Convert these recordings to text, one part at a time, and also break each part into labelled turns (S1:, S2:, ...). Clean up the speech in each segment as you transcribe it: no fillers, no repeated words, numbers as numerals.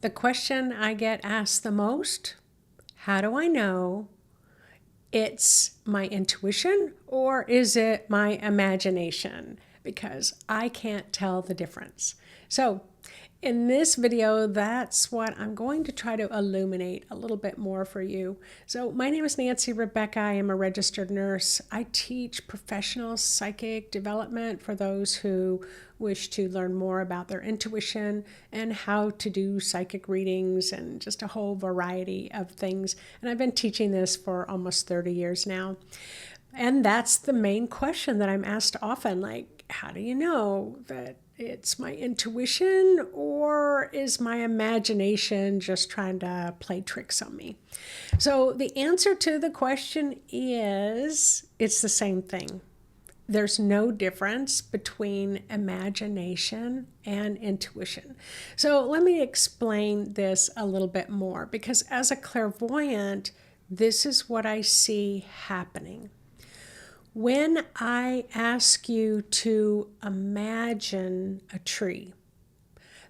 S1: The question I get asked the most, how do I know it's my intuition or is it my imagination? Because I can't tell the difference. So in this video, that's what I'm going to try to illuminate a little bit more for you. So my name is Nancy Rebecca. I am a registered nurse. I teach professional psychic development for those who wish to learn more about their intuition and how to do psychic readings and just a whole variety of things. And I've been teaching this for almost 30 years now. And that's the main question that I'm asked often, like, how do you know that it's my intuition or is my imagination just trying to play tricks on me? So the answer to the question is it's the same thing. There's no difference between imagination and intuition. So let me explain this a little bit more, because as a clairvoyant, this is what I see happening. When I ask you to imagine a tree,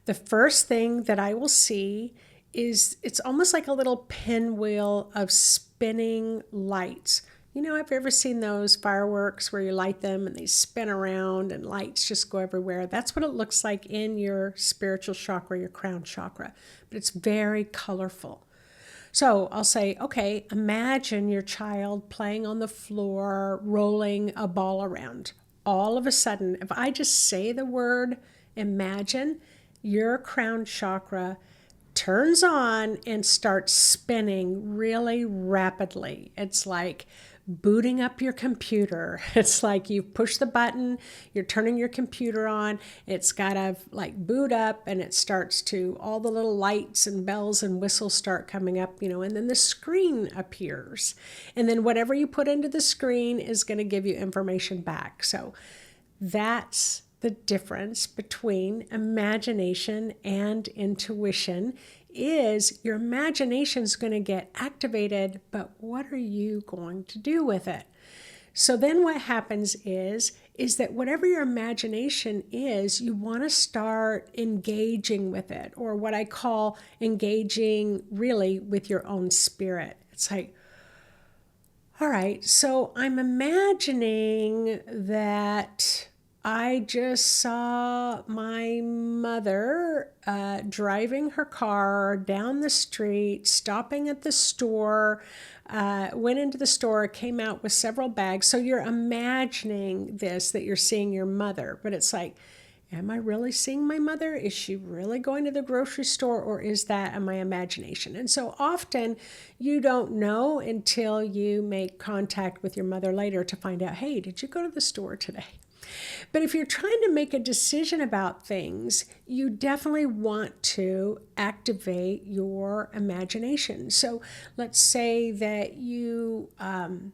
S1: the first thing that I will see is it's almost like a little pinwheel of spinning lights. You know, have you ever seen those fireworks where you light them and they spin around and lights just go everywhere? That's what it looks like in your spiritual chakra, your crown chakra, but it's very colorful. So I'll say, okay, imagine your child playing on the floor, rolling a ball around. All of a sudden, if I just say the word imagine, your crown chakra turns on and starts spinning really rapidly. It's like booting up your computer. It's like you push the button, you're turning your computer on, it's got to like boot up and it starts to, all the little lights and bells and whistles start coming up, and then the screen appears. And then whatever you put into the screen is going to give you information back. So that's the difference between imagination and intuition. Is your imagination is going to get activated, but what are you going to do with it? So then what happens is that whatever your imagination is, you want to start engaging with it, or what I call engaging really with your own spirit. It's like, all right, so I'm imagining that I just saw my mother driving her car down the street, stopping at the store, went into the store, came out with several bags. So you're imagining this, that you're seeing your mother, but it's like, am I really seeing my mother? Is she really going to the grocery store, or is that my imagination? And so often you don't know until you make contact with your mother later to find out, hey, did you go to the store today? But if you're trying to make a decision about things, you definitely want to activate your imagination. So let's say that you want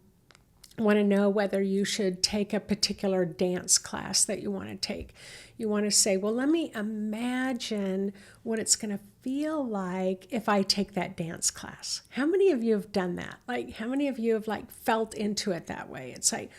S1: to know whether you should take a particular dance class that you want to take. You want to say, well, let me imagine what it's going to feel like if I take that dance class. How many of you have done that? Like, how many of you have felt into it that way? It's like,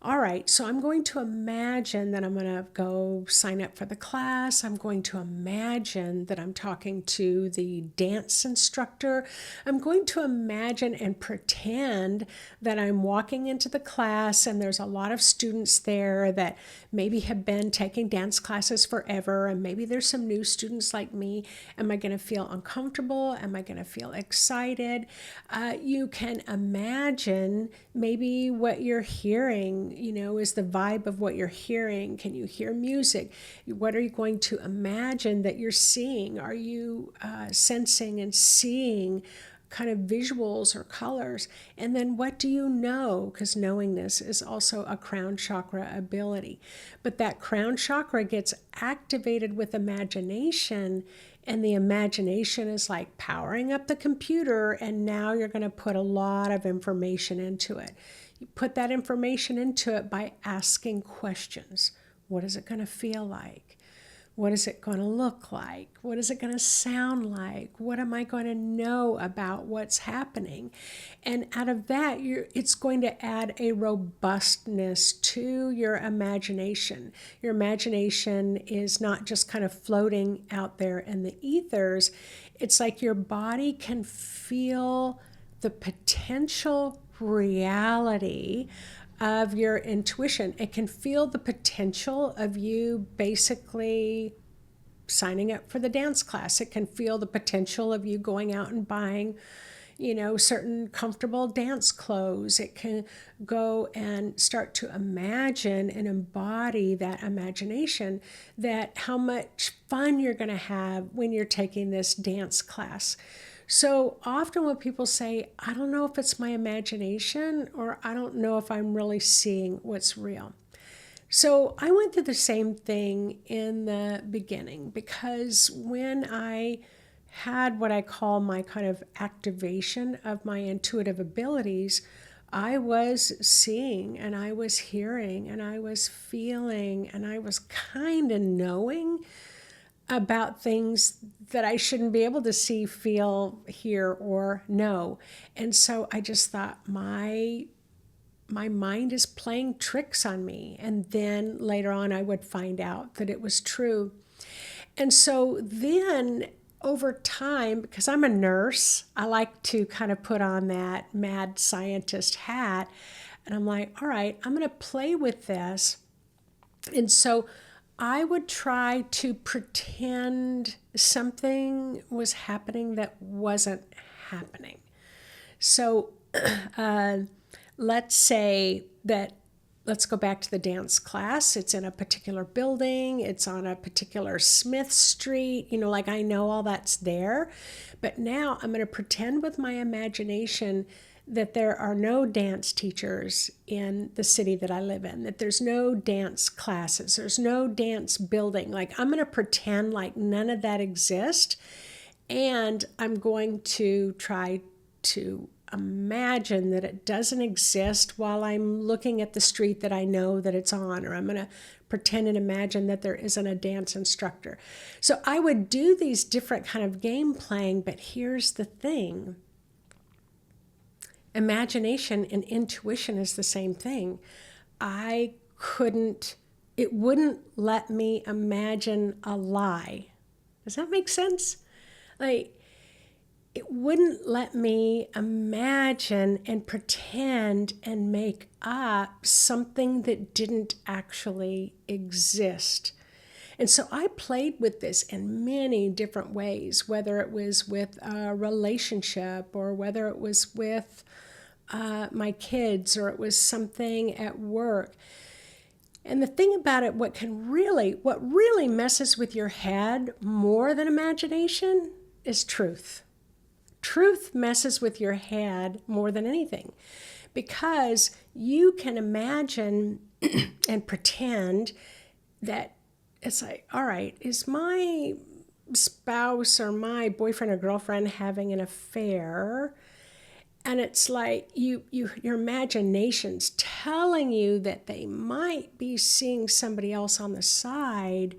S1: all right, so I'm going to imagine that I'm going to go sign up for the class. I'm going to imagine that I'm talking to the dance instructor. I'm going to imagine and pretend that I'm walking into the class and there's a lot of students there that maybe have been taking dance classes forever, and maybe there's some new students like me. Am I going to feel uncomfortable? Am I going to feel excited? You can imagine maybe what you're hearing, is the vibe of what you're hearing. Can you hear music? What are you going to imagine that you're seeing? Are you sensing and seeing kind of visuals or colors? And then what do you know? Because knowing this is also a crown chakra ability. But that crown chakra gets activated with imagination, and the imagination is like powering up the computer, and now you're going to put a lot of information into it. You put that information into it by asking questions. What is it going to feel like? What is it going to look like? What is it going to sound like? What am I going to know about what's happening? And out of that, it's going to add a robustness to your imagination. Your imagination is not just kind of floating out there in the ethers. It's like your body can feel the potential reality of your intuition. It can feel the potential of you basically signing up for the dance class. It can feel the potential of you going out and buying, certain comfortable dance clothes. It can go and start to imagine and embody that imagination, that how much fun you're going to have when you're taking this dance class. So often when people say, I don't know if it's my imagination, or I don't know if I'm really seeing what's real. So I went through the same thing in the beginning, because when I had what I call my kind of activation of my intuitive abilities, I was seeing and I was hearing and I was feeling and I was kind of knowing about things that I shouldn't be able to see, feel, hear, or know. And so I just thought, my mind is playing tricks on me. And then later on, I would find out that it was true. And so then over time, because I'm a nurse, I like to kind of put on that mad scientist hat. And I'm like, all right, I'm going to play with this. And so I would try to pretend something was happening that wasn't happening. So let's say that, let's go back to the dance class. It's in a particular building. It's on a particular Smith Street. Like I know all that's there. But now I'm going to pretend with my imagination that there are no dance teachers in the city that I live in, that there's no dance classes, there's no dance building. Like I'm going to pretend like none of that exists. And I'm going to try to imagine that it doesn't exist while I'm looking at the street that I know that it's on, or I'm going to pretend and imagine that there isn't a dance instructor. So I would do these different kind of game playing, but here's the thing. Imagination and intuition is the same thing. It wouldn't let me imagine a lie. Does that make sense? Like, it wouldn't let me imagine and pretend and make up something that didn't actually exist. And so I played with this in many different ways, whether it was with a relationship, or whether it was with my kids, or it was something at work. And the thing about it, what really messes with your head more than imagination is truth. Truth messes with your head more than anything, because you can imagine and pretend that it's like, all right, is my spouse or my boyfriend or girlfriend having an affair? And it's like your imagination's telling you that they might be seeing somebody else on the side,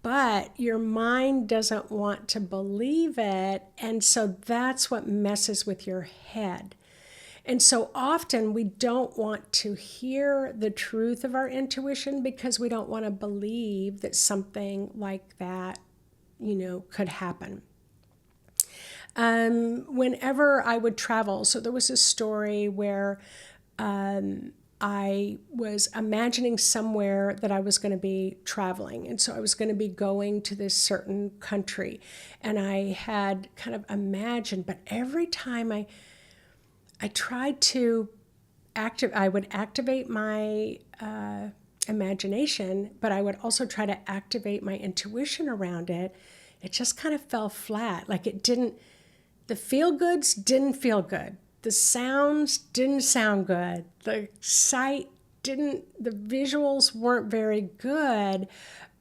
S1: but your mind doesn't want to believe it. And so that's what messes with your head. And so often we don't want to hear the truth of our intuition, because we don't want to believe that something like that, could happen. Whenever I would travel, so there was a story where I was imagining somewhere that I was going to be traveling. And so I was going to be going to this certain country. And I had kind of imagined, but every time I tried to I would activate my imagination, but I would also try to activate my intuition around it. It just kind of fell flat. Like the feel-goods didn't feel good. The sounds didn't sound good. The visuals weren't very good.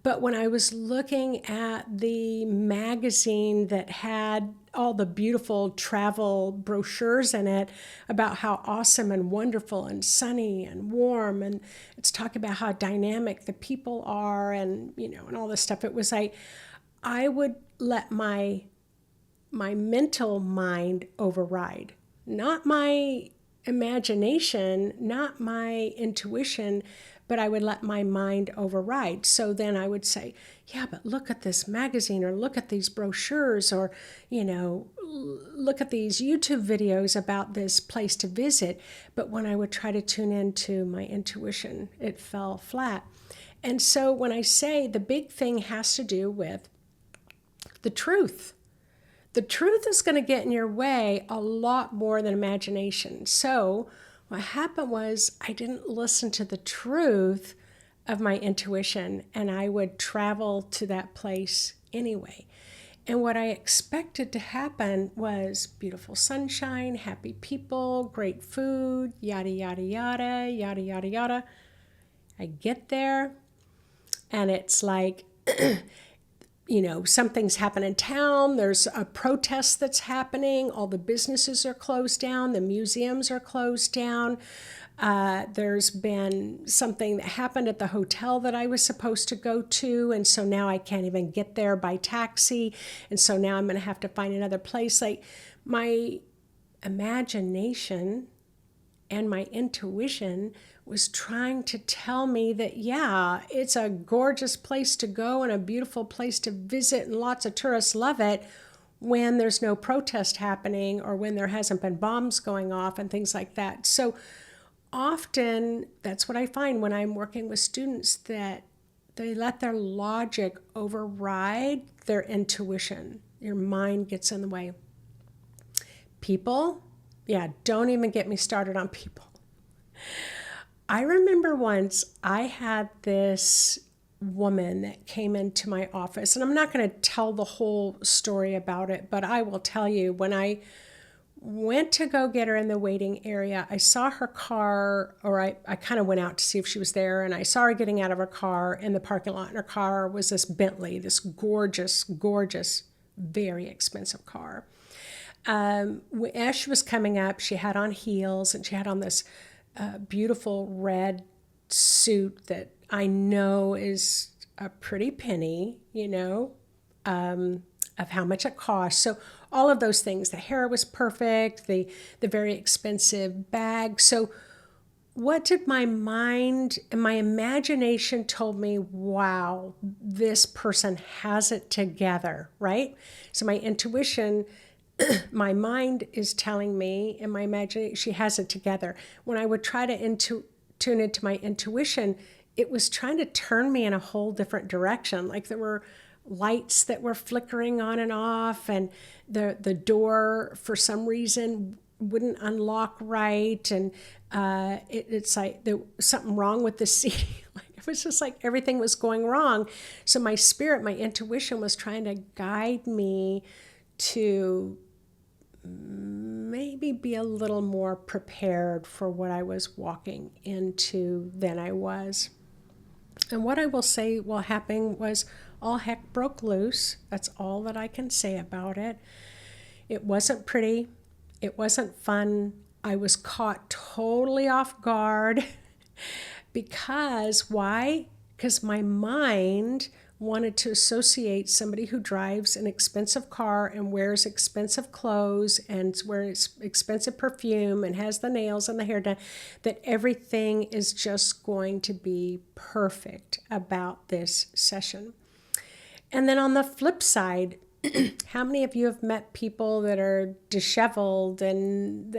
S1: But when I was looking at the magazine that had all the beautiful travel brochures in it about how awesome and wonderful and sunny and warm, and it's talking about how dynamic the people are, and and all this stuff, it was like I would let my mental mind override, not my imagination, not my intuition, but I would let my mind override. So then I would say, yeah, but look at this magazine, or look at these brochures, or, look at these YouTube videos about this place to visit. But when I would try to tune into my intuition, it fell flat. And so when I say the big thing has to do with the truth. The truth is going to get in your way a lot more than imagination. So what happened was I didn't listen to the truth of my intuition, and I would travel to that place anyway. And what I expected to happen was beautiful sunshine, happy people, great food, yada, yada, yada, yada, yada, yada. I get there, and it's like, something's happened in town. There's a protest that's happening. All the businesses are closed down. The museums are closed down. There's been something that happened at the hotel that I was supposed to go to, and so now I can't even get there by taxi, and so now I'm going to have to find another place. Like, my imagination and my intuition was trying to tell me that, yeah, it's a gorgeous place to go and a beautiful place to visit, and lots of tourists love it, when there's no protest happening, or when there hasn't been bombs going off and things like that. So often that's what I find when I'm working with students, that they let their logic override their intuition. Your mind gets in the way. People, yeah, don't even get me started on people. I remember once I had this woman that came into my office, and I'm not going to tell the whole story about it, but I will tell you, when I went to go get her in the waiting area, I saw her car, or I kind of went out to see if she was there, and I saw her getting out of her car in the parking lot, and her car was this Bentley, this gorgeous, gorgeous, very expensive car. As she was coming up, she had on heels, and she had on this beautiful red suit that I know is a pretty penny, of how much it costs. So all of those things, the hair was perfect, the very expensive bag. So what did my mind and my imagination told me? Wow, this person has it together, right? So my intuition, my mind is telling me, and my imagination, she has it together. When I would try to tune into my intuition, it was trying to turn me in a whole different direction. Like, there were lights that were flickering on and off, and the door for some reason wouldn't unlock right, and it's like there was something wrong with the seat. It was just like everything was going wrong. So my spirit, my intuition, was trying to guide me to maybe be a little more prepared for what I was walking into than I was. And what I will say while happening was, all heck broke loose. That's all that I can say about it. It wasn't pretty. It wasn't fun. I was caught totally off guard. Because, why? Because my mind wanted to associate somebody who drives an expensive car and wears expensive clothes and wears expensive perfume and has the nails and the hair done, that everything is just going to be perfect about this session. And then on the flip side, how many of you have met people that are disheveled and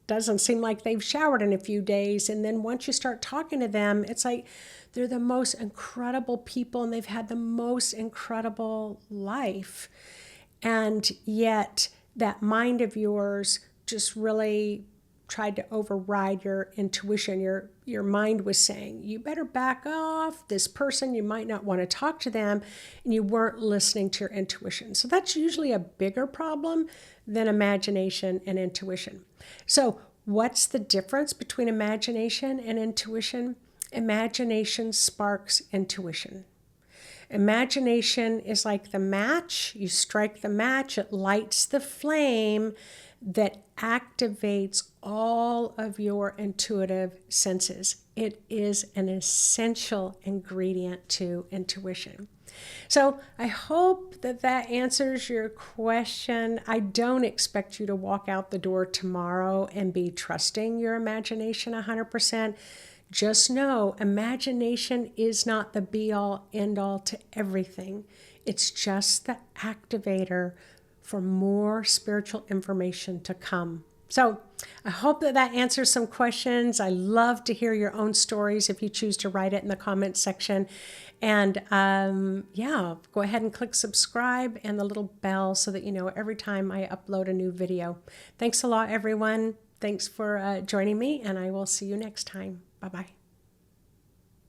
S1: doesn't seem like they've showered in a few days, and then once you start talking to them, it's like they're the most incredible people and they've had the most incredible life. And yet that mind of yours just really tried to override your intuition. Your mind was saying, you better back off this person, you might not want to talk to them, and you weren't listening to your intuition. So that's usually a bigger problem than imagination and intuition. So what's the difference between imagination and intuition? Imagination sparks intuition. Imagination is like the match. You strike the match, it lights the flame that activates all of your intuitive senses. It is an essential ingredient to intuition. So I hope that answers your question. I don't expect you to walk out the door tomorrow and be trusting your imagination 100%. Just know imagination is not the be all end all to everything. It's just the activator for more spiritual information to come. So I hope that that answers some questions. I love to hear your own stories if you choose to write it in the comments section. And yeah, go ahead and click subscribe and the little bell so that you know every time I upload a new video. Thanks a lot, everyone. Thanks for joining me, and I will see you next time. Bye-bye.